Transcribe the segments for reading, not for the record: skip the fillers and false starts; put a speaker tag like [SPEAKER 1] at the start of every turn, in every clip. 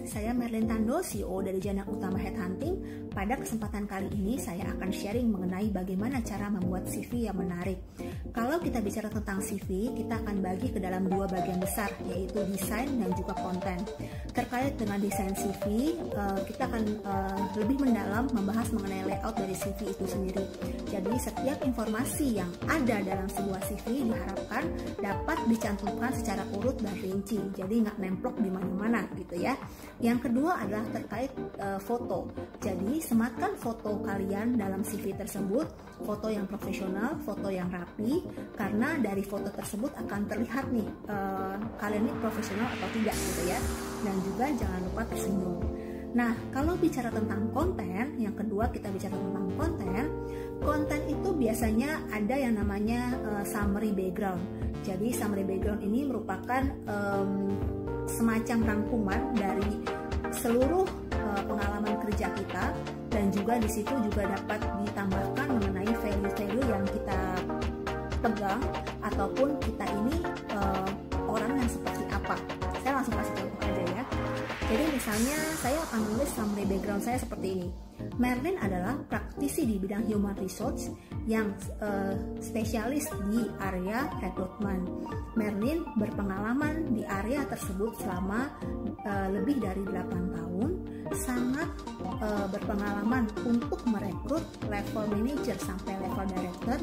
[SPEAKER 1] Saya Merlin Tando, CEO dari Jana Utama Headhunting. Pada kesempatan kali ini saya akan sharing mengenai bagaimana cara membuat CV yang menarik. Kalau kita bicara tentang CV, kita akan bagi ke dalam dua bagian besar, yaitu desain dan juga konten. Terkait dengan desain CV, kita akan lebih mendalam membahas mengenai layout dari CV itu sendiri. Jadi setiap informasi yang ada dalam sebuah CV diharapkan dapat dicantumkan secara urut dan rinci, jadi nggak nemplok di mana-mana gitu ya. Yang kedua adalah terkait foto. Jadi sematkan foto kalian dalam CV tersebut, foto yang profesional, foto yang rapi, karena dari foto tersebut akan terlihat nih kalian ini profesional atau tidak gitu ya. Dan juga jangan lupa tersenyum. Nah, kalau bicara tentang konten, yang kedua kita bicara tentang konten. Konten itu biasanya ada yang namanya summary background. Jadi summary background ini merupakan semacam rangkuman dari seluruh pengalaman kerja kita, dan juga di situ juga dapat ditambahkan mengenai value-value yang kita pegang ataupun kita ini orang yang seperti apa. Saya langsung kasih contoh aja ya. Jadi misalnya saya akan menulis summary background saya seperti ini. Merlin adalah praktisi di bidang human resource yang spesialis di area rekrutmen. Merlin berpengalaman di area tersebut selama lebih dari 8 tahun, sangat berpengalaman untuk merekrut level manager sampai level director,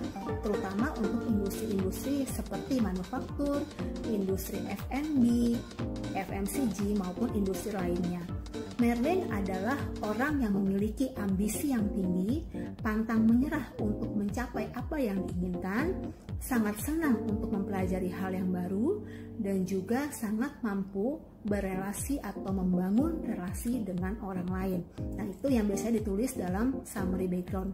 [SPEAKER 1] terutama untuk industri-industri seperti manufaktur, industri F&B, FMCG maupun industri lainnya. Merlin adalah orang yang memiliki ambisi yang tinggi, pantang menyerah untuk mencapai apa yang diinginkan, sangat senang untuk mempelajari hal yang baru, dan juga sangat mampu berelasi atau membangun relasi dengan orang lain. Nah, itu yang biasanya ditulis dalam summary background.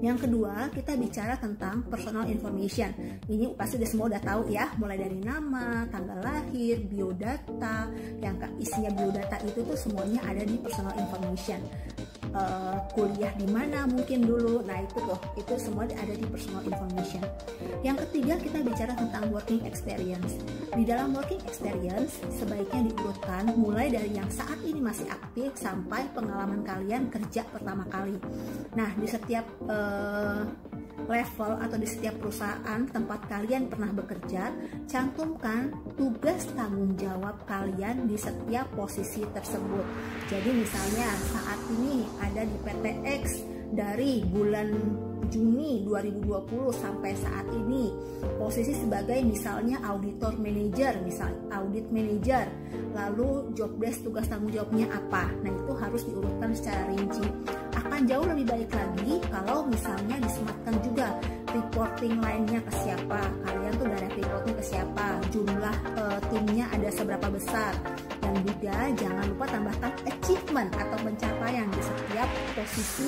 [SPEAKER 1] Yang kedua, kita bicara tentang personal information. Ini pasti semua udah tahu ya, mulai dari nama, tanggal lahir, biodata. Yang isinya biodata itu tuh semuanya ada di personal information. Kuliah di mana mungkin dulu, nah itu semua ada di personal information. Yang ketiga, kita bicara tentang working experience. Di dalam working experience sebaiknya diurutkan mulai dari yang saat ini masih aktif sampai pengalaman kalian kerja pertama kali. Nah, di setiap level atau di setiap perusahaan tempat kalian pernah bekerja, cantumkan tugas tanggung jawab kalian di setiap posisi tersebut. Jadi misalnya saat ini ada di PT X dari bulan Juni 2020 sampai saat ini, posisi sebagai misalnya auditor manager, misal audit manager, lalu job desk tugas tanggung jawabnya apa. Nah, itu harus diurutkan secara rinci. Akan jauh lebih baik lagi kalau misalnya disematkan juga reporting lainnya ke siapa, kalian tuh direct reporting ke siapa, jumlah timnya ada seberapa besar, dan juga jangan lupa tambahkan achievement atau pencapaian di setiap posisi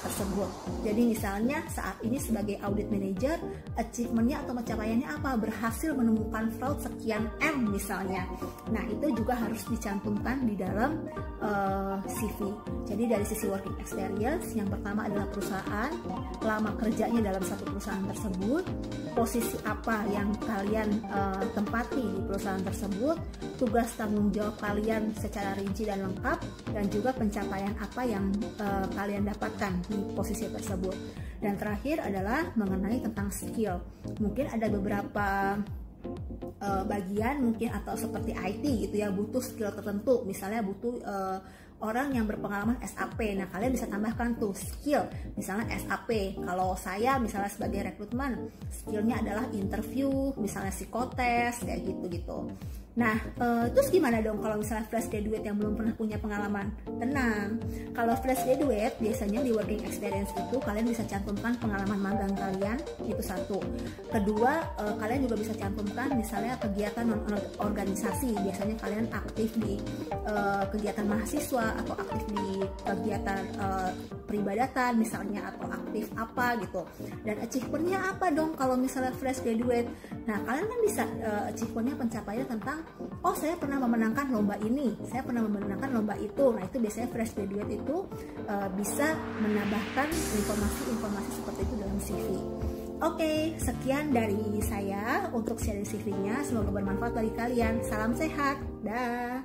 [SPEAKER 1] tersebut. Jadi misalnya saat ini sebagai audit manager, achievementnya atau pencapaiannya apa? Berhasil menemukan fraud sekian M misalnya. Nah, itu juga harus dicantumkan di dalam CV. Jadi dari sisi working experience, yang pertama adalah perusahaan, lama kerjanya dalam satu perusahaan tersebut, posisi apa yang kalian tempati di perusahaan tersebut, tugas tanggung jawab kalian secara rinci dan lengkap, dan juga pencapaian apa yang kalian dapatkan di posisi tersebut. Dan terakhir adalah mengenai tentang skill. Mungkin ada beberapa bagian mungkin atau seperti IT gitu ya, butuh skill tertentu, misalnya butuh orang yang berpengalaman SAP. Nah, kalian bisa tambahkan tuh skill, misalnya SAP. Kalau saya misalnya sebagai rekrutmen, skillnya adalah interview, misalnya psikotes, kayak gitu-gitu. Nah, terus gimana dong kalau misalnya fresh graduate yang belum pernah punya pengalaman? Tenang, kalau fresh graduate biasanya di working experience itu kalian bisa cantumkan pengalaman magang kalian, itu satu. Kedua, kalian juga bisa cantumkan misalnya kegiatan non-organisasi. Biasanya kalian aktif di kegiatan mahasiswa atau aktif di kegiatan peribadatan misalnya, atau aktif apa gitu. Dan achievementnya apa dong kalau misalnya fresh graduate? Nah, kalian kan bisa achievementnya pencapaian tentang, oh saya pernah memenangkan lomba ini, saya pernah memenangkan lomba itu. Nah, itu biasanya fresh graduate itu bisa menambahkan informasi-informasi seperti itu dalam CV. Oke, sekian dari saya untuk sharing CV-nya. Semoga bermanfaat bagi kalian. Salam sehat. Dah.